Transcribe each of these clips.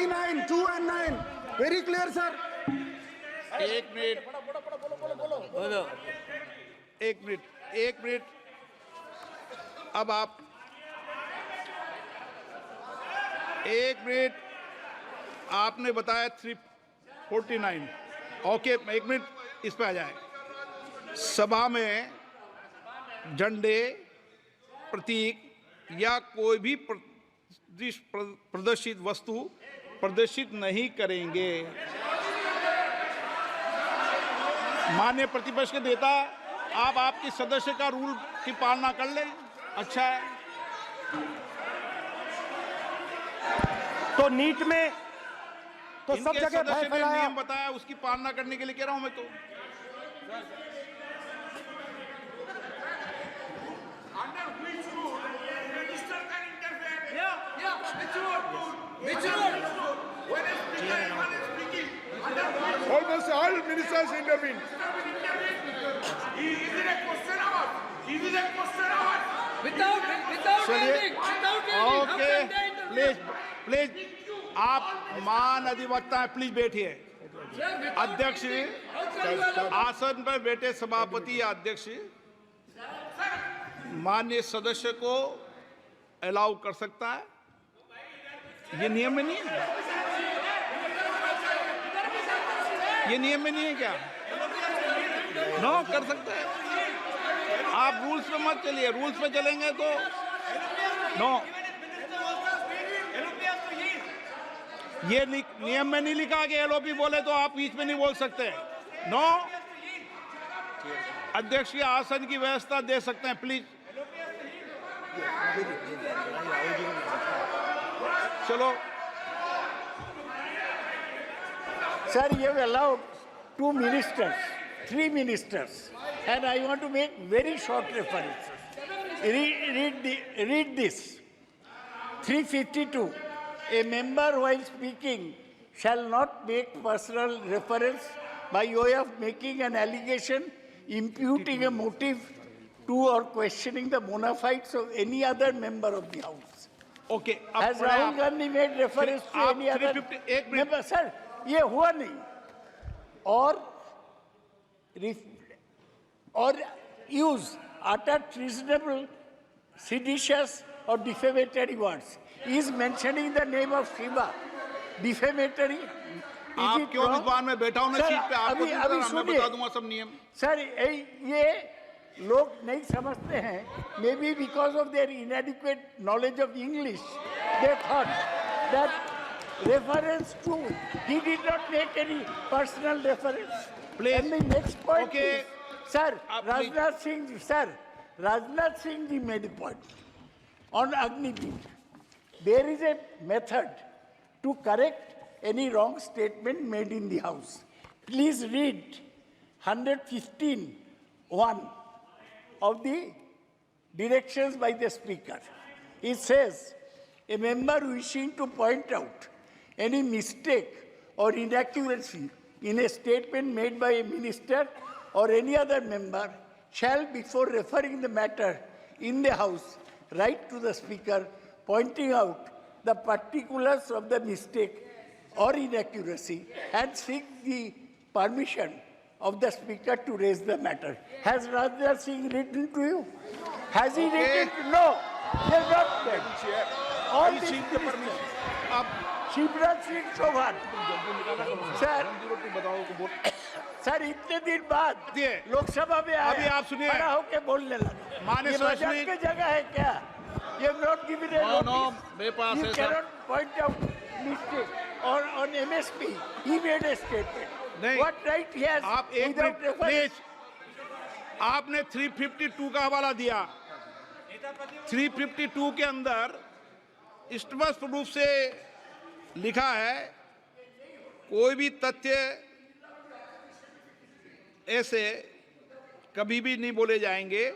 49, 2 and 9. Very clear, sir. एक minute, एक minute, एक मिनट। अब आप एक मिनट, आपने बताया 349। ओके, एक मिनट, इस पे आ जाए। सभा में झंडे, प्रतीक या कोई भी प्रदर्शित वस्तु प्रदर्शित नहीं करेंगे। माननीय प्रतिपक्ष के नेता, आप आपकी सदस्य का रूल की पालना कर लें, अच्छा है। तो नीट में तो सब इनके जगह भय सदस्य ने फैलाया। नियम बताया, उसकी पालना करने के लिए कह रहा हूं मैं तो। Almost all ministers intervene. चलिए, ओके, प्लीज प्लीज, आप मान अधिवक्ता हैं, प्लीज बैठिए। अध्यक्ष, आसन पर बैठे सभापति या अध्यक्ष माननीय सदस्य को अलाउ कर सकता है, ये नियम में नहीं है। ये नियम में नहीं है क्या? नो, कर सकते हैं आप। रूल्स पे मत चलिए, रूल्स पे चलेंगे तो नो। ये नियम में नहीं लिखा कि एलओपी बोले तो आप बीच में नहीं बोल सकते। नो, अध्यक्ष के आसन की व्यवस्था दे सकते हैं, प्लीज। चलो। Sir, you have allowed 2 ministers, 3 ministers, and I want to make very short references. Read this. 352. A member while speaking shall not make personal reference by way of making an allegation, imputing a motive to or questioning the bona fides of any other member of the House. Okay, Has Rahul Gandhi made reference to आप any other 351 member? Sir, ये हुआ नहीं। और use utter treasonable, seditious or defamatory words. He is mentioning the name of Shiva. Defamatory. आप क्यों विद्वान में बैठा हूं ना सीट पे? आपको अभी मैं बता दूंगा सब नियम। सर, ये लोग नहीं समझते हैं। Maybe because of their inadequate knowledge of English, they thought that reference to, he did not make any personal reference. Please. And the next point Okay. is, sir, Please. Rajnath Singh ji made a point on Agniveer. There is a method to correct any wrong statement made in the House. Please read 115(1) of the directions by the Speaker. It says, a member wishing to point out any mistake or inaccuracy in a statement made by a minister or any other member shall, before referring the matter in the House, write to the Speaker, pointing out the particulars of the mistake or inaccuracy and seek the permission of the Speaker to raise the matter. Has Rajnath Singh written to you? Has he written? No. He has not done. All these ministers. Shivraj Singh Chouhan sir इतने दिन बाद लोकसभा में अभी आप सुनिए, खड़ा होकर बोलने लगा। माननीय मजाक की जगह है क्या? You have not given a notice. मेरे पास You है cannot point out mistake on MSP. He made a statement. नहीं, What right he has? आप एक without मिनट प्लीज। आपने 352 का हवाला दिया। 352 के अंदर स्पष्ट रूप से लिखा है, कोई भी तथ्य ऐसे कभी भी नहीं बोले जाएंगे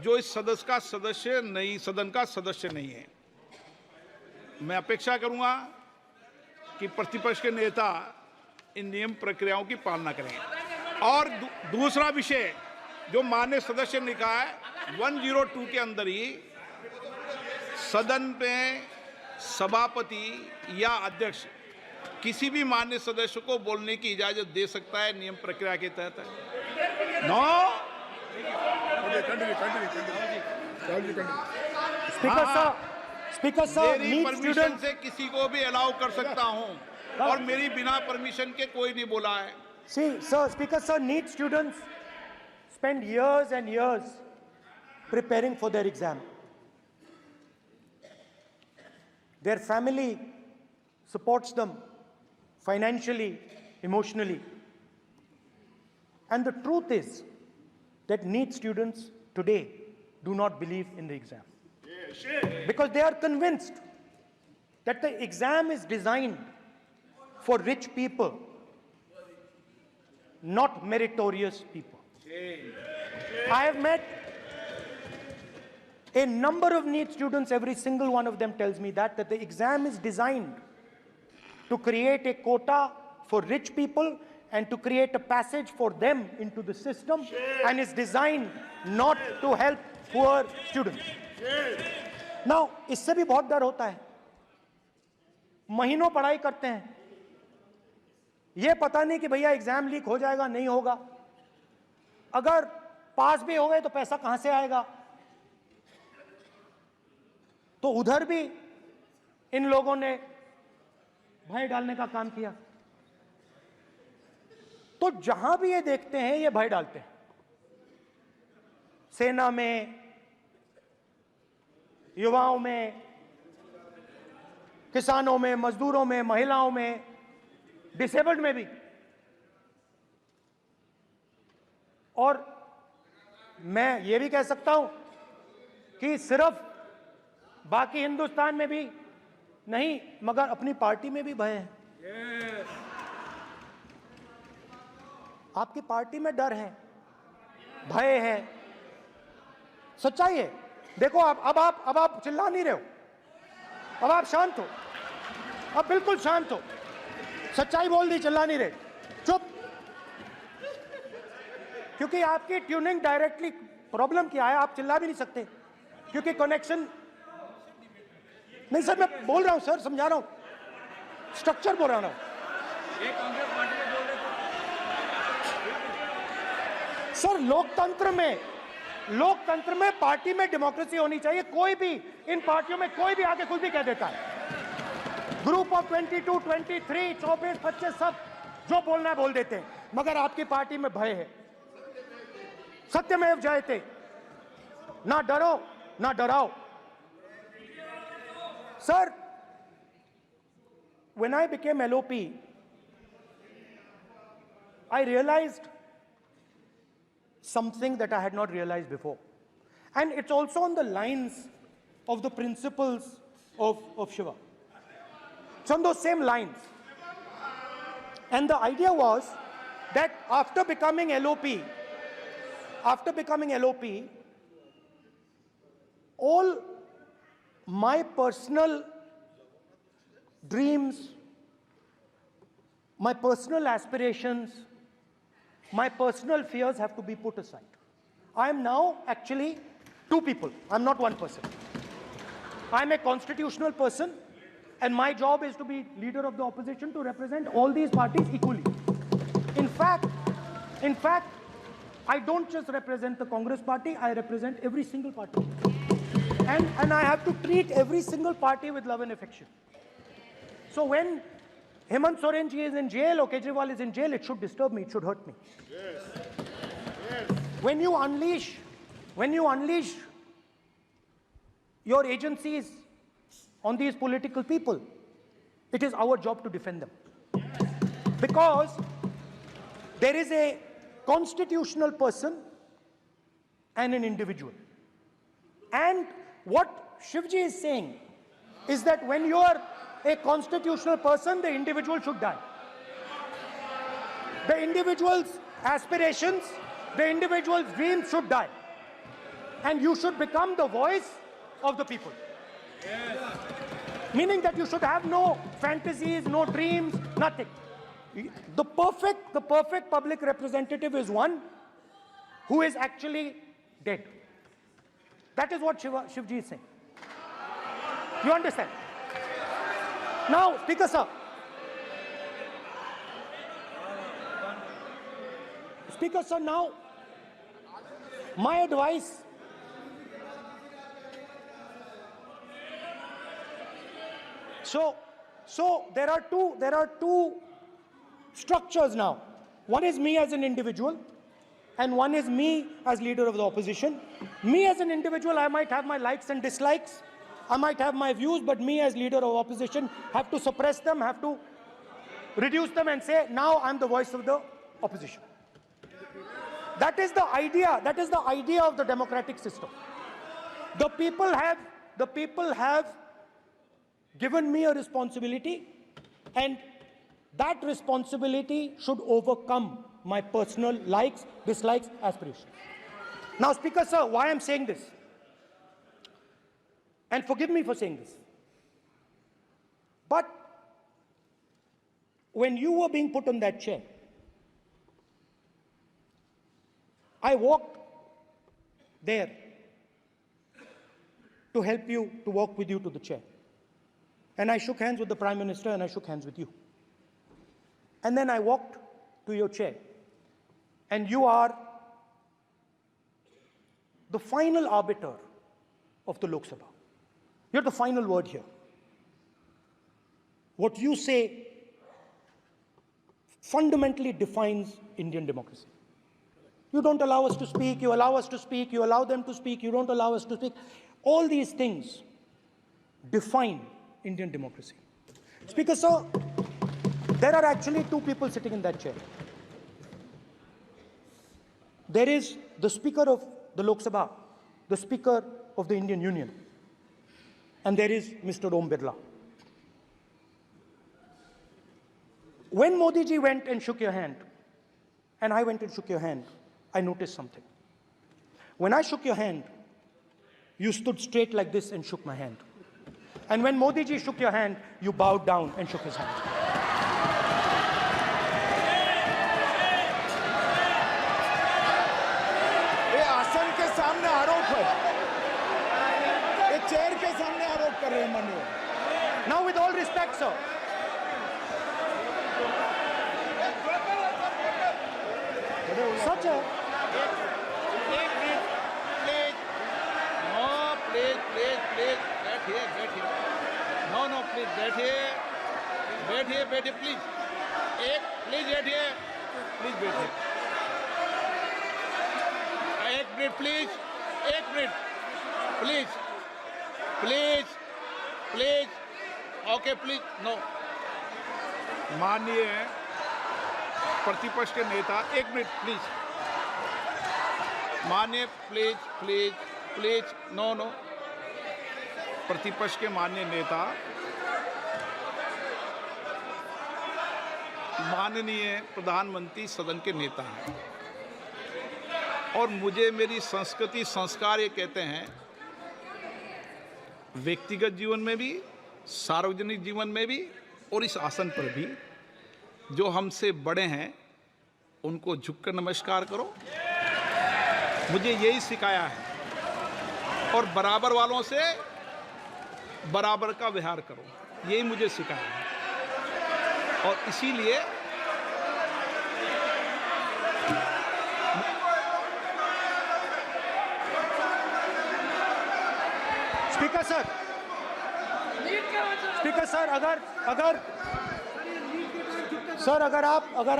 जो इस सदन का सदस्य नहीं है। मैं अपेक्षा करूंगा कि प्रतिपक्ष के नेता इन नियम प्रक्रियाओं की पालना करें। और दूसरा विषय जो माननीय सदस्य ने लिखा है 102 के अंदर ही सदन में सभापति या अध्यक्ष किसी भी मान्य सदस्य को बोलने की इजाजत दे सकता है, नियम प्रक्रिया के तहत है। No, Okay, continue. Rahul ji, continue. Speaker हाँ, sir, Speaker sir, मेरी need परमिशन students. से किसी को भी अलाउ कर सकता हूं, और मेरी बिना परमिशन के कोई नहीं बोला है। See, sir, Speaker sir, need students spend years and years preparing for their exam. Their family supports them financially, emotionally. And the truth is that NEET students today do not believe in the exam. Because they are convinced that the exam is designed for rich people, not meritorious people. I have met a number of NEET students, every single one of them tells me that the exam is designed to create a quota for rich people and to create a passage for them into the system, and is designed not to help poor students. Now, इससे भी बहुत डर होता है। महीनों पढ़ाई करते हैं, ये पता नहीं कि भैया एग्जाम लीक हो जाएगा नहीं होगा, अगर पास भी हो गए तो पैसा कहां से आएगा। तो उधर भी इन लोगों ने भय डालने का काम किया। तो जहां भी ये देखते हैं ये भय डालते हैं, सेना में, युवाओं में, किसानों में, मजदूरों में, महिलाओं में, डिसेबल्ड में भी। और मैं ये भी कह सकता हूं कि सिर्फ बाकी हिंदुस्तान में भी नहीं, मगर अपनी पार्टी में भी भय है। आपकी पार्टी में डर है, भय है, सच्चाई है। देखो अब आप चिल्ला नहीं रहे हो, अब आप शांत हो, अब बिल्कुल शांत हो, सच्चाई बोल दी, चिल्ला नहीं रहे, चुप। क्योंकि आपकी ट्यूनिंग डायरेक्टली, प्रॉब्लम क्या है, आप चिल्ला भी नहीं सकते क्योंकि कनेक्शन नहीं। सर मैं बोल रहा हूं सर, समझा रहा हूं, स्ट्रक्चर बोल रहा हूं। सर लोकतंत्र में पार्टी में डेमोक्रेसी होनी चाहिए। कोई भी इन पार्टियों में कोई भी आके कुछ भी कह देता है। ग्रुप ऑफ 22, 23, 24, 25 सब जो बोलना है बोल देते हैं, मगर आपकी पार्टी में भय है। सत्यमेव जयते, ना डरो ना डराओ। Sir, when I became LOP, I realized something that I had not realized before. And it's also on the lines of the principles of Shiva. It's on those same lines. And the idea was that after becoming LOP, all my personal dreams, my personal aspirations, my personal fears have to be put aside. I am now actually two people. I'm not one person. I'm a constitutional person, and my job is to be leader of the opposition, to represent all these parties equally. In fact, I don't just represent the Congress party, I represent every single party. And I have to treat every single party with love and affection. So when Hemant Soren ji is in jail or Kejriwal is in jail, it should disturb me, it should hurt me. Yes. When you unleash your agencies on these political people, it is our job to defend them. Because there is a constitutional person and an individual. And what Shivji is saying is that when you are a constitutional person, the individual should die. The individual's aspirations, the individual's dreams should die. And you should become the voice of the people. Yes. Meaning that you should have no fantasies, no dreams, nothing. The perfect public representative is one who is actually dead. That is what Shivji is saying. You understand? Now, Speaker sir, Speaker sir, now my advice. So there are two structures now. One is me as an individual, and one is me as leader of the opposition. Me as an individual, I might have my likes and dislikes, I might have my views, but me as leader of opposition have to suppress them, have to reduce them and say, now I'm the voice of the opposition. That is the idea of the democratic system. The people have given me a responsibility, and that responsibility should overcome my personal likes, dislikes, aspirations. Now, Speaker sir, why I'm saying this, and forgive me for saying this, but when you were being put on that chair, I walked there to help you, to walk with you to the chair. And I shook hands with the Prime Minister, and I shook hands with you. And then I walked to your chair. And you are the final arbiter of the Lok Sabha. You're the final word here. What you say fundamentally defines Indian democracy. You don't allow us to speak, you allow us to speak, you allow them to speak, you don't allow us to speak. All these things define Indian democracy. Speaker sir, there are actually two people sitting in that chair. There is the Speaker of the Lok Sabha, the Speaker of the Indian Union, and there is Mr. Om Birla. When Modi ji went and shook your hand, and I went and shook your hand, I noticed something. When I shook your hand, you stood straight like this and shook my hand. And when Modi ji shook your hand, you bowed down and shook his hand. ये आसन के सामने आरोप है, ये chair के सामने आरोप कर रहे हैं माननीय। Now, with all respect, sir, such a बैठिए, प्लीज। प्लीज बैठिए, एक minute please, okay please, no. माननीय प्रतिपक्ष के नेता, एक मिनट प्लीज, माननीय प्लीज, नो। प्रतिपक्ष के माननीय नेता, माननीय प्रधानमंत्री सदन के नेता हैं, और मुझे मेरी संस्कृति संस्कार ये कहते हैं, व्यक्तिगत जीवन में भी, सार्वजनिक जीवन में भी, और इस आसन पर भी, जो हमसे बड़े हैं उनको झुककर नमस्कार करो। मुझे यही सिखाया है, और बराबर वालों से बराबर का व्यवहार करो, यही मुझे सिखाया है। और इसीलिए स्पीकर सर, अगर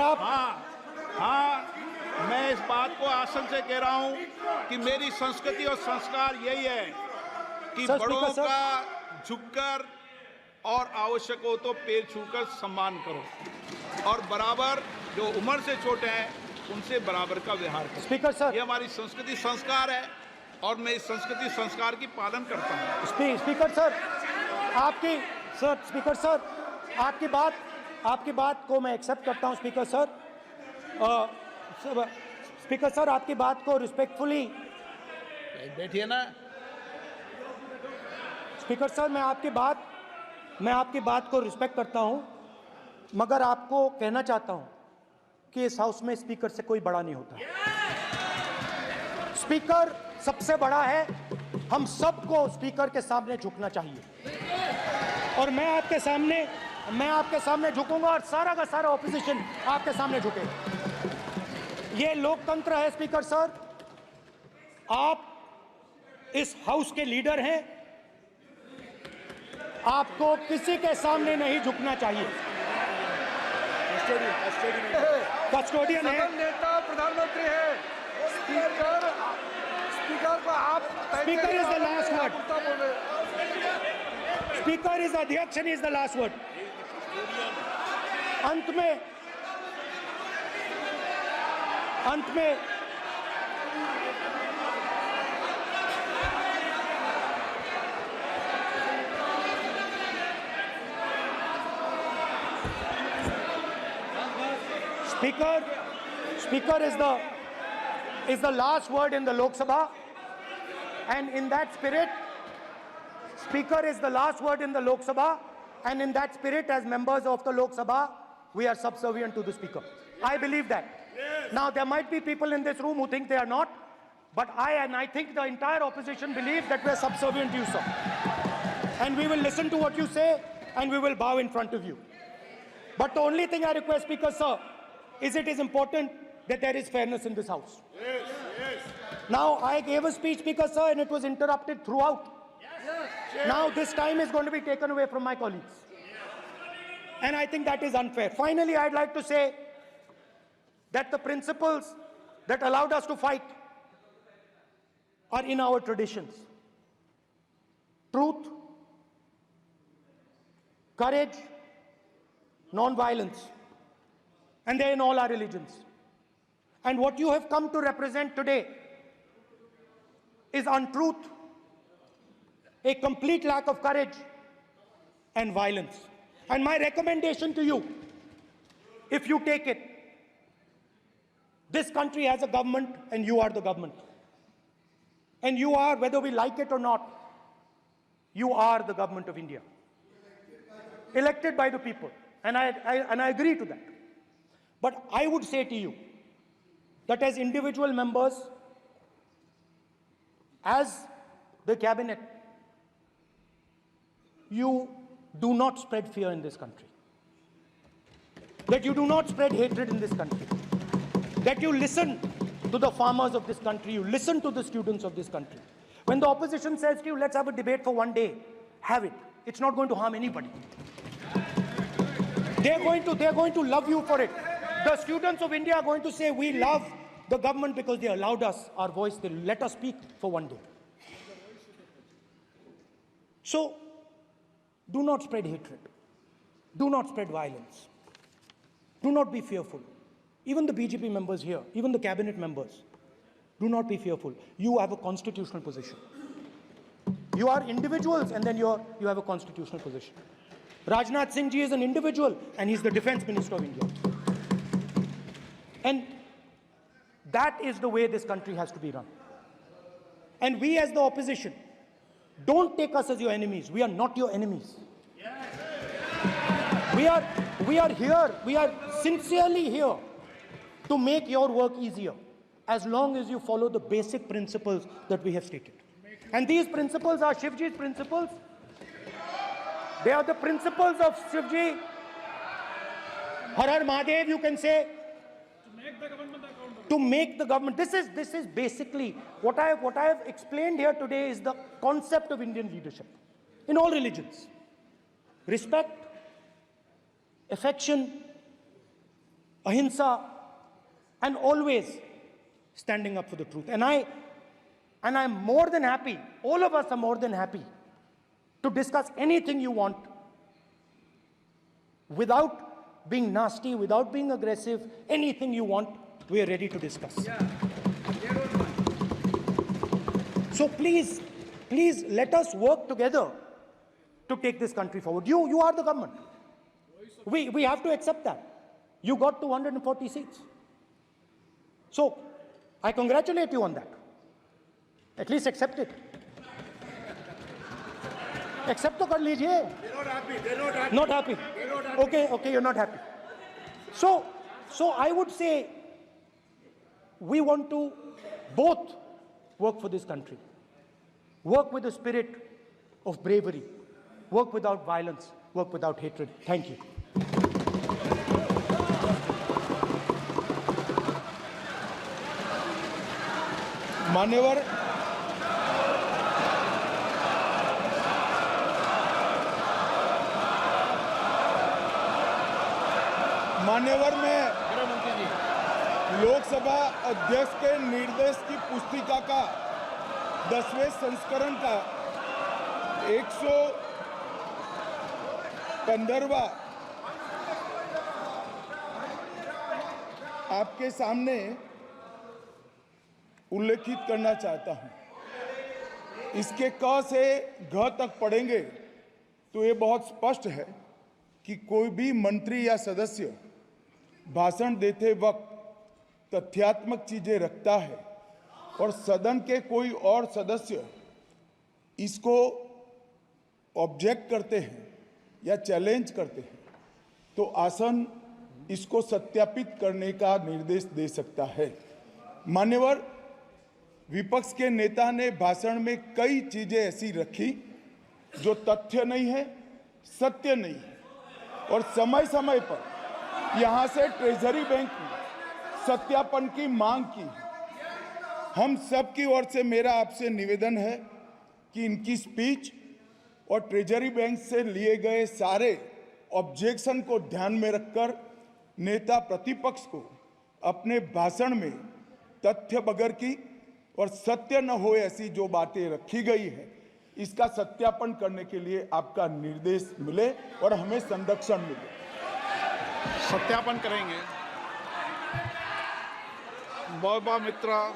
आप हाँ, मैं इस बात को आसन से कह रहा हूं कि मेरी संस्कृति और संस्कार यही है कि सर, बड़ों स्पीकर सर, का झुककर और आवश्यक हो तो पैर छूकर सम्मान करो, और बराबर जो उम्र से छोटे हैं उनसे बराबर का व्यवहार करो। स्पीकर सर, ये हमारी संस्कृति संस्कार है, और मैं इस संस्कृति संस्कार की पालन करता हूँ। स्पीकर सर, आपकी बात को मैं एक्सेप्ट करता हूँ। स्पीकर सर, आपकी बात को रिस्पेक्टफुली, बैठिए ना। स्पीकर सर, मैं आपकी बात को रिस्पेक्ट करता हूं, मगर आपको कहना चाहता हूं कि इस हाउस में स्पीकर से कोई बड़ा नहीं होता। स्पीकर सबसे बड़ा है, हम सबको स्पीकर के सामने झुकना चाहिए, और मैं आपके सामने झुकूंगा, और सारा का सारा ऑपोजिशन आपके सामने झुकेगा। ये लोकतंत्र है स्पीकर सर। आप इस हाउस के लीडर हैं, आपको किसी के सामने नहीं झुकना चाहिए। कस्टोडियन है, सदन नेता प्रधानमंत्री है। स्पीकर को आप speaker is the last word. बोल रहे हैं। Speaker is the अध्यक्ष and is the last word. अंत में Speaker is the last word in the Lok Sabha, and in that spirit, Speaker is the last word in the Lok Sabha, and in that spirit, as members of the Lok Sabha, we are subservient to the Speaker. I believe that. Yes. Now, there might be people in this room who think they are not, but I think the entire opposition believes that we are subservient to you, sir. And we will listen to what you say, and we will bow in front of you. But the only thing I request, Speaker, sir, is it is important that there is fairness in this House. Yes, yes. Now, I gave a speech, Speaker, sir, and it was interrupted throughout. Now this time is going to be taken away from my colleagues. And I think that is unfair. Finally, I'd like to say that the principles that allowed us to fight are in our traditions. Truth, courage, non-violence. And they're in all our religions. And what you have come to represent today is untruth, a complete lack of courage and violence. And my recommendation to you, if you take it, this country has a government and you are the government. And you are, whether we like it or not, you are the government of India. Elected by the people. And I agree to that. But I would say to you that as individual members, as the cabinet, you do not spread fear in this country. That you do not spread hatred in this country. That you listen to the farmers of this country, you listen to the students of this country. When the opposition says to you, let's have a debate for one day, have it. It's not going to harm anybody. They're going to love you for it. The students of India are going to say, we love the government because they allowed us our voice, they let us speak for one day. So, do not spread hatred. Do not spread violence. Do not be fearful. Even the BJP members here, even the cabinet members, do not be fearful. You have a constitutional position. You are individuals and then you have a constitutional position. Rajnath Singh ji is an individual and he's the defense minister of India. And that is the way this country has to be run. And we as the opposition, don't take us as your enemies. We are not your enemies. We are here, we are sincerely here to make your work easier, as long as you follow the basic principles that we have stated. And these principles are Shivji's principles. They are the principles of Shivji. Har Har Mahadev, you can say. To make the government. This is basically what I have explained here today is the concept of Indian leadership in all religions. Respect, affection, ahimsa, and always standing up for the truth. And I'm more than happy, all of us are more than happy to discuss anything you want without being nasty, without being aggressive, anything you want, we are ready to discuss. So please let us work together to take this country forward. You are the government. We have to accept that. You got 240 seats. So I congratulate you on that. At least accept it. Accept to kar lijiye. They're not happy. They're not happy. Not happy. They're not happy. Okay, you're not happy. So I would say we want to both work for this country. Work with the spirit of bravery. Work without violence. Work without hatred. Thank you. मान्यवर में लोकसभा अध्यक्ष के निर्देश की पुस्तिका का 10वें संस्करण का 115वां आपके सामने उल्लेखित करना चाहता हूं। इसके क से घ तक पढ़ेंगे तो ये बहुत स्पष्ट है कि कोई भी मंत्री या सदस्य भाषण देते वक्त तथ्यात्मक चीजें रखता है और सदन के कोई और सदस्य इसको ऑब्जेक्ट करते हैं या चैलेंज करते हैं तो आसन इसको सत्यापित करने का निर्देश दे सकता है। मान्यवर, विपक्ष के नेता ने भाषण में कई चीजें ऐसी रखी जो तथ्य नहीं है, सत्य नहीं है और समय समय पर यहां से ट्रेजरी बैंक में सत्यापन की मांग की। हम सब की ओर से मेरा आपसे निवेदन है कि इनकी स्पीच और ट्रेजरी बैंक से लिए गए सारे ऑब्जेक्शन को ध्यान में रखकर नेता प्रतिपक्ष को अपने भाषण में तथ्य बगैर की और सत्य न हो ऐसी जो बातें रखी गई है इसका सत्यापन करने के लिए आपका निर्देश मिले और हमें संरक्षण मिले। सत्यापन करेंगे। बहुत मित्रा